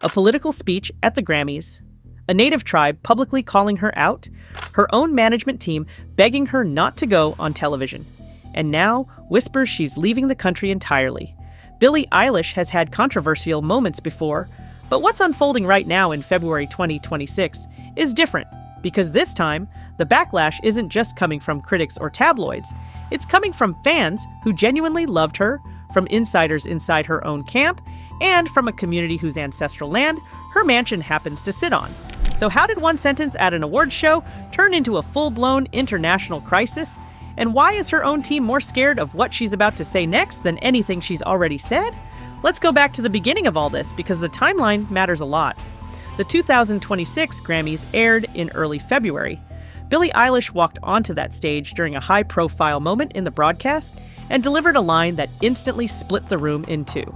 a political speech at the Grammys, a native tribe publicly calling her out, her own management team begging her not to go on television, and now whispers she's leaving the country entirely. Billie Eilish has had controversial moments before, but what's unfolding right now in February 2026 is different, because this time, the backlash isn't just coming from critics or tabloids, it's coming from fans who genuinely loved her, from insiders inside her own camp, and from a community whose ancestral land her mansion happens to sit on. So how did one sentence at an awards show turn into a full-blown international crisis? And why is her own team more scared of what she's about to say next than anything she's already said? Let's go back to the beginning of all this, because the timeline matters a lot. The 2026 Grammys aired in early February. Billie Eilish walked onto that stage during a high-profile moment in the broadcast and delivered a line that instantly split the room in two.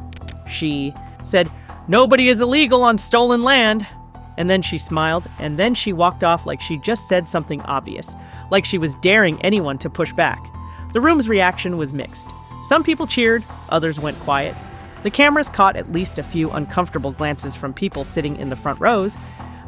She said, "Nobody is illegal on stolen land." And then she smiled, and then she walked off like she just said something obvious, like she was daring anyone to push back. The room's reaction was mixed. Some people cheered, others went quiet. The cameras caught at least a few uncomfortable glances from people sitting in the front rows.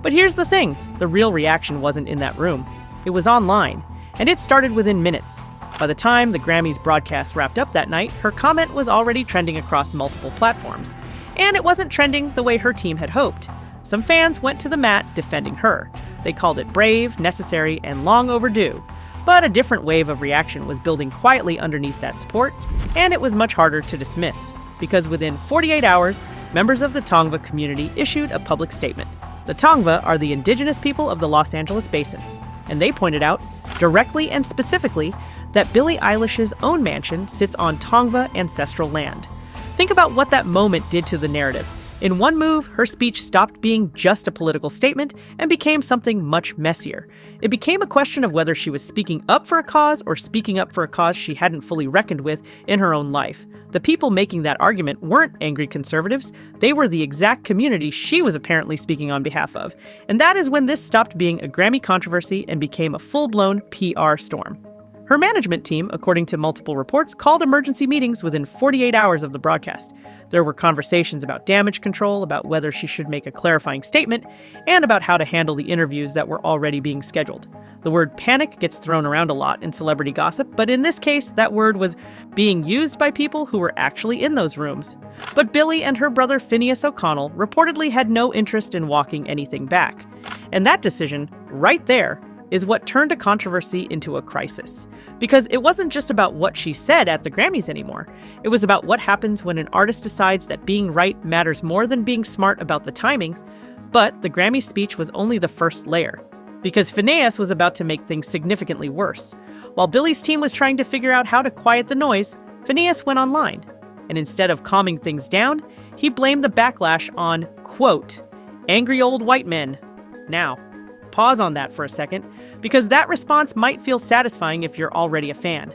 But here's the thing, the real reaction wasn't in that room. It was online, and it started within minutes. By the time the Grammys broadcast wrapped up that night, her comment was already trending across multiple platforms. And it wasn't trending the way her team had hoped. Some fans went to the mat defending her. They called it brave, necessary, and long overdue. But a different wave of reaction was building quietly underneath that support, and it was much harder to dismiss, because within 48 hours, members of the Tongva community issued a public statement. The Tongva are the indigenous people of the Los Angeles Basin, and they pointed out, directly and specifically, that Billie Eilish's own mansion sits on Tongva ancestral land. Think about what that moment did to the narrative. In one move, her speech stopped being just a political statement and became something much messier. It became a question of whether she was speaking up for a cause or speaking up for a cause she hadn't fully reckoned with in her own life. The people making that argument weren't angry conservatives, they were the exact community she was apparently speaking on behalf of. And that is when this stopped being a Grammy controversy and became a full-blown PR storm. Her management team, according to multiple reports, called emergency meetings within 48 hours of the broadcast. There were conversations about damage control, about whether she should make a clarifying statement, and about how to handle the interviews that were already being scheduled. The word panic gets thrown around a lot in celebrity gossip, but in this case, that word was being used by people who were actually in those rooms. But Billie and her brother Finneas O'Connell reportedly had no interest in walking anything back. And that decision, right there, is what turned a controversy into a crisis. Because it wasn't just about what she said at the Grammys anymore. It was about what happens when an artist decides that being right matters more than being smart about the timing. But the Grammy speech was only the first layer, because Finneas was about to make things significantly worse. While Billie's team was trying to figure out how to quiet the noise, Finneas went online. And instead of calming things down, he blamed the backlash on, quote, angry old white men. Now, pause on that for a second, because that response might feel satisfying if you're already a fan.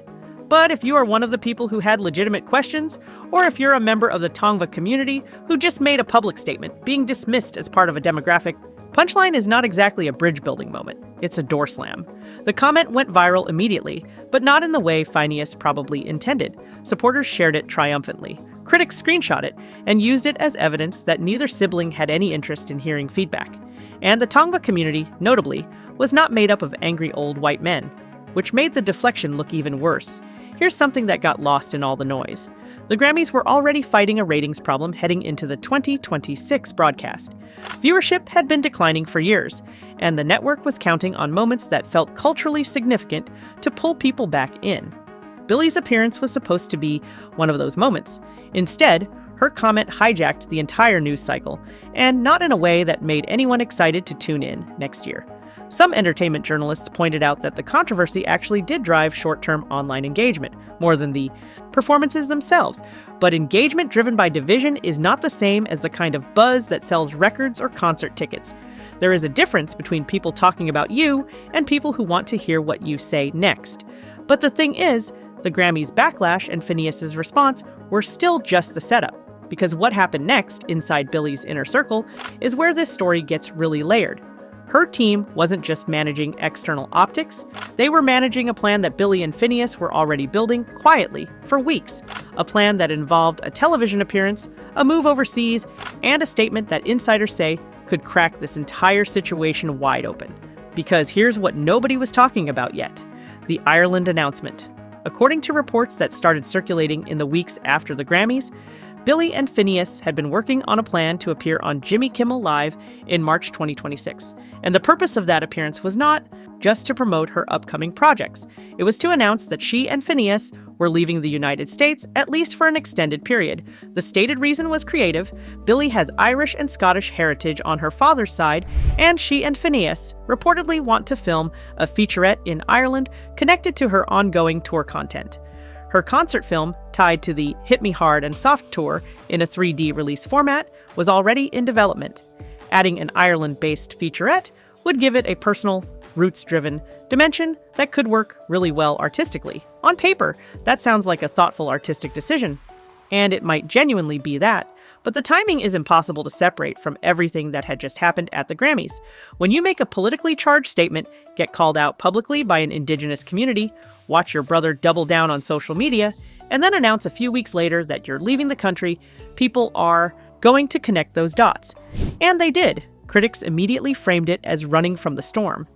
But if you are one of the people who had legitimate questions, or if you're a member of the Tongva community who just made a public statement, being dismissed as part of a demographic, Punchline is not exactly a bridge-building moment. It's a door slam. The comment went viral immediately, but not in the way Finneas probably intended. Supporters shared it triumphantly. Critics screenshot it and used it as evidence that neither sibling had any interest in hearing feedback. And the Tongva community, notably, was not made up of angry old white men, which made the deflection look even worse. Here's something that got lost in all the noise. The Grammys were already fighting a ratings problem heading into the 2026 broadcast. Viewership had been declining for years, and the network was counting on moments that felt culturally significant to pull people back in. Billie's appearance was supposed to be one of those moments. Instead, her comment hijacked the entire news cycle, and not in a way that made anyone excited to tune in next year. Some entertainment journalists pointed out that the controversy actually did drive short-term online engagement, more than the performances themselves. But engagement driven by division is not the same as the kind of buzz that sells records or concert tickets. There is a difference between people talking about you and people who want to hear what you say next. But the thing is, the Grammys' backlash and Finneas' response were still just the setup, because what happened next inside Billie's inner circle is where this story gets really layered. Her team wasn't just managing external optics, they were managing a plan that Billie and Finneas were already building quietly for weeks. A plan that involved a television appearance, a move overseas, and a statement that insiders say could crack this entire situation wide open. Because here's what nobody was talking about yet: the Ireland announcement. According to reports that started circulating in the weeks after the Grammys, Billie and Finneas had been working on a plan to appear on Jimmy Kimmel Live in March 2026. And the purpose of that appearance was not just to promote her upcoming projects. It was to announce that she and Finneas were leaving the United States, at least for an extended period. The stated reason was creative. Billie has Irish and Scottish heritage on her father's side, and she and Finneas reportedly want to film a featurette in Ireland connected to her ongoing tour content. Her concert film, tied to the Hit Me Hard and Soft tour in a 3D release format, was already in development. Adding an Ireland-based featurette would give it a personal, roots-driven dimension that could work really well artistically. On paper, that sounds like a thoughtful artistic decision, and it might genuinely be that. But the timing is impossible to separate from everything that had just happened at the Grammys. When you make a politically charged statement, get called out publicly by an indigenous community, watch your brother double down on social media, and then announce a few weeks later that you're leaving the country, people are going to connect those dots. And they did. Critics immediately framed it as running from the storm.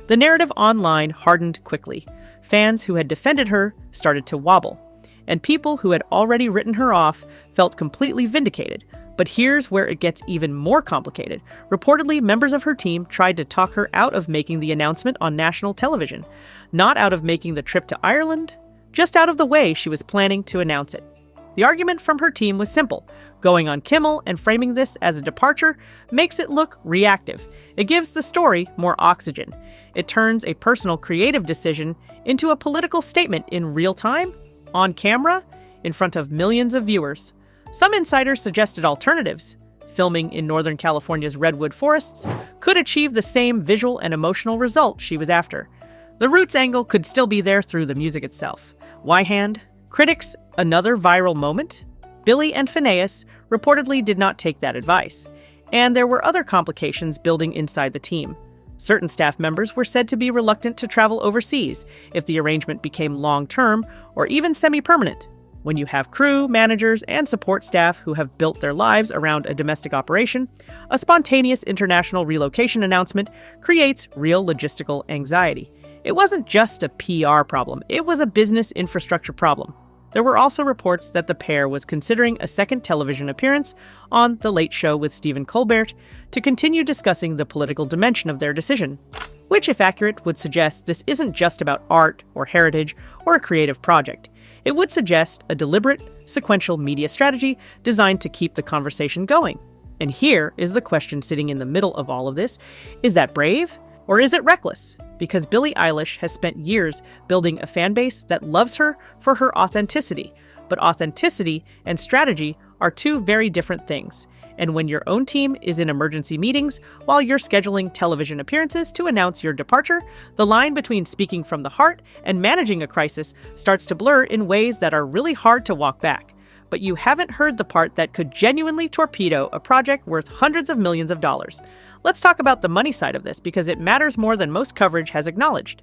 The narrative online hardened quickly. Fans who had defended her started to wobble, and people who had already written her off felt completely vindicated. But here's where it gets even more complicated. Reportedly, members of her team tried to talk her out of making the announcement on national television. Not out of making the trip to Ireland, just out of the way she was planning to announce it. The argument from her team was simple. Going on Kimmel and framing this as a departure makes it look reactive. It gives the story more oxygen. It turns a personal creative decision into a political statement in real time, on camera, in front of millions of viewers. Some insiders suggested alternatives. Filming in Northern California's redwood forests could achieve the same visual and emotional result she was after. The roots angle could still be there through the music itself. Why hand? Critics, another viral moment? Billie and Finneas reportedly did not take that advice. And there were other complications building inside the team. Certain staff members were said to be reluctant to travel overseas if the arrangement became long-term or even semi-permanent. When you have crew, managers, and support staff who have built their lives around a domestic operation, a spontaneous international relocation announcement creates real logistical anxiety. It wasn't just a PR problem, it was a business infrastructure problem. There were also reports that the pair was considering a second television appearance on The Late Show with Stephen Colbert to continue discussing the political dimension of their decision, which, if accurate, would suggest this isn't just about art or heritage or a creative project. It would suggest a deliberate, sequential media strategy designed to keep the conversation going. And here is the question sitting in the middle of all of this. Is that brave? Or is it reckless? Because Billie Eilish has spent years building a fan base that loves her for her authenticity. But authenticity and strategy are two very different things. And when your own team is in emergency meetings while you're scheduling television appearances to announce your departure, the line between speaking from the heart and managing a crisis starts to blur in ways that are really hard to walk back. But you haven't heard the part that could genuinely torpedo a project worth hundreds of millions of dollars. Let's talk about the money side of this because it matters more than most coverage has acknowledged.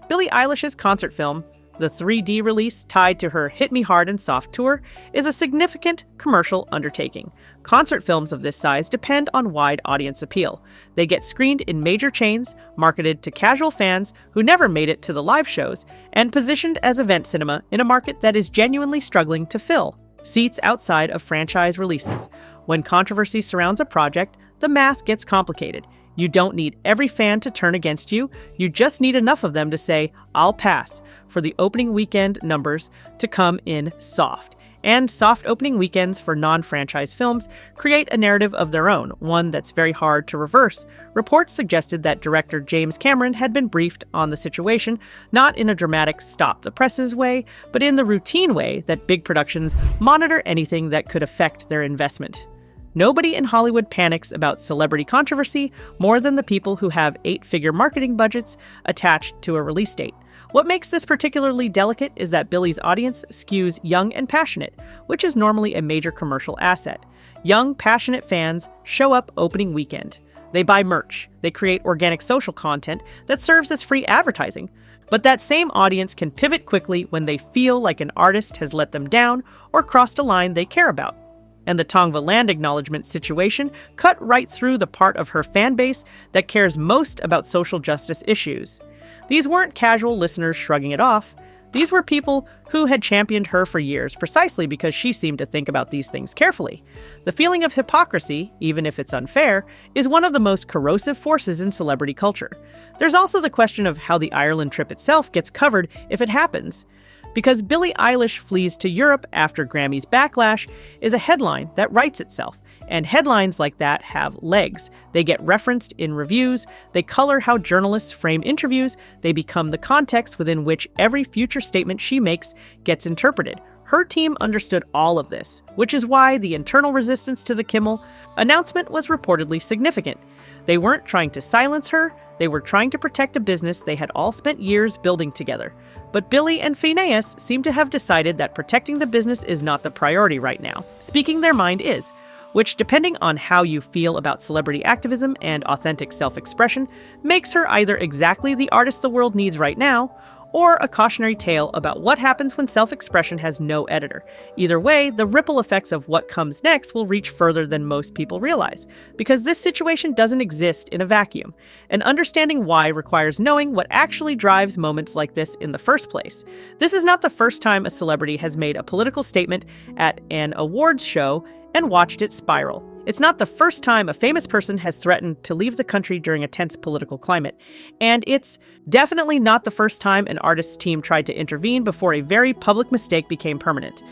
Billie Eilish's concert film, the 3D release tied to her Hit Me Hard and Soft tour, is a significant commercial undertaking. Concert films of this size depend on wide audience appeal. They get screened in major chains, marketed to casual fans who never made it to the live shows, and positioned as event cinema in a market that is genuinely struggling to fill seats outside of franchise releases. When controversy surrounds a project, the math gets complicated. You don't need every fan to turn against you. You just need enough of them to say, "I'll pass," for the opening weekend numbers to come in soft. And soft opening weekends for non-franchise films create a narrative of their own, one that's very hard to reverse. Reports suggested that director James Cameron had been briefed on the situation, not in a dramatic stop the presses way, but in the routine way that big productions monitor anything that could affect their investment. Nobody in Hollywood panics about celebrity controversy more than the people who have 8-figure marketing budgets attached to a release date. What makes this particularly delicate is that Billie's audience skews young and passionate, which is normally a major commercial asset. Young, passionate fans show up opening weekend. They buy merch. They create organic social content that serves as free advertising. But that same audience can pivot quickly when they feel like an artist has let them down or crossed a line they care about. And the Tongva land acknowledgement situation cut right through the part of her fan base that cares most about social justice issues. These weren't casual listeners shrugging it off. These were people who had championed her for years precisely because she seemed to think about these things carefully. The feeling of hypocrisy, even if it's unfair, is one of the most corrosive forces in celebrity culture. There's also the question of how the Ireland trip itself gets covered if it happens. Because Billie Eilish flees to Europe after Grammys backlash is a headline that writes itself. And headlines like that have legs. They get referenced in reviews, they color how journalists frame interviews, they become the context within which every future statement she makes gets interpreted. Her team understood all of this, which is why the internal resistance to the Kimmel announcement was reportedly significant. They weren't trying to silence her, they were trying to protect a business they had all spent years building together. But Billie and Finneas seem to have decided that protecting the business is not the priority right now. Speaking their mind is, which, depending on how you feel about celebrity activism and authentic self-expression, makes her either exactly the artist the world needs right now, or a cautionary tale about what happens when self-expression has no editor. Either way, the ripple effects of what comes next will reach further than most people realize, because this situation doesn't exist in a vacuum, and understanding why requires knowing what actually drives moments like this in the first place. This is not the first time a celebrity has made a political statement at an awards show and watched it spiral. It's not the first time a famous person has threatened to leave the country during a tense political climate. And it's definitely not the first time an artist's team tried to intervene before a very public mistake became permanent.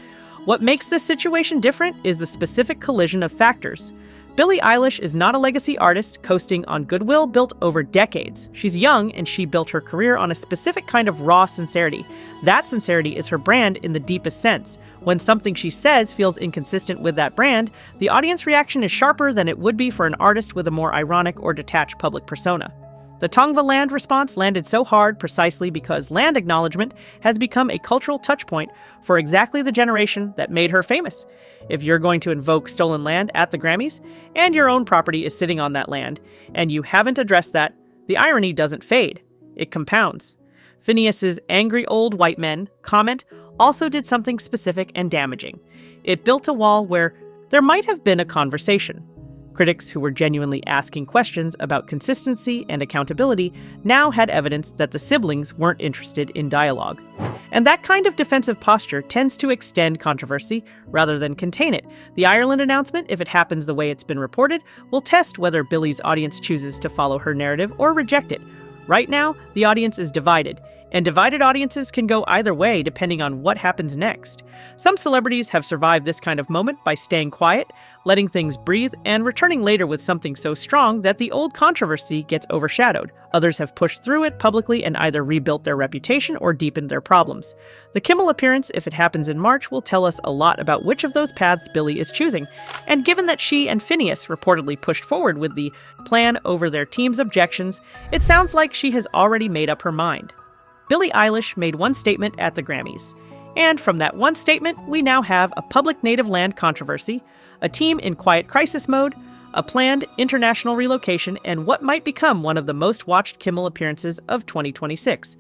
What makes this situation different is the specific collision of factors. Billie Eilish is not a legacy artist coasting on goodwill built over decades. She's young, and she built her career on a specific kind of raw sincerity. That sincerity is her brand in the deepest sense. When something she says feels inconsistent with that brand, the audience reaction is sharper than it would be for an artist with a more ironic or detached public persona. The Tongva land response landed so hard precisely because land acknowledgement has become a cultural touchpoint for exactly the generation that made her famous. If you're going to invoke stolen land at the Grammys, and your own property is sitting on that land, and you haven't addressed that, the irony doesn't fade. It compounds. Finneas's "angry old white men" comment also did something specific and damaging. It built a wall where there might have been a conversation. Critics who were genuinely asking questions about consistency and accountability now had evidence that the siblings weren't interested in dialogue. And that kind of defensive posture tends to extend controversy rather than contain it. The Ireland announcement, if it happens the way it's been reported, will test whether Billie's audience chooses to follow her narrative or reject it. Right now, the audience is divided, and divided audiences can go either way depending on what happens next. Some celebrities have survived this kind of moment by staying quiet, letting things breathe, and returning later with something so strong that the old controversy gets overshadowed. Others have pushed through it publicly and either rebuilt their reputation or deepened their problems. The Kimmel appearance, if it happens in March, will tell us a lot about which of those paths Billie is choosing. And given that she and Finneas reportedly pushed forward with the plan over their team's objections, it sounds like she has already made up her mind. Billie Eilish made one statement at the Grammys. And from that one statement, we now have a public native land controversy, a team in quiet crisis mode, a planned international relocation, and what might become one of the most watched Kimmel appearances of 2026.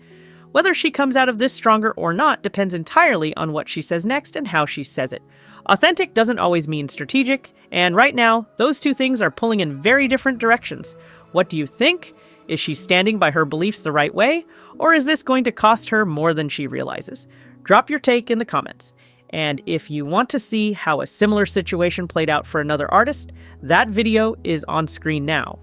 Whether she comes out of this stronger or not depends entirely on what she says next and how she says it. Authentic doesn't always mean strategic, and right now, those two things are pulling in very different directions. What do you think? Is she standing by her beliefs the right way, or is this going to cost her more than she realizes? Drop your take in the comments. And if you want to see how a similar situation played out for another artist, that video is on screen now.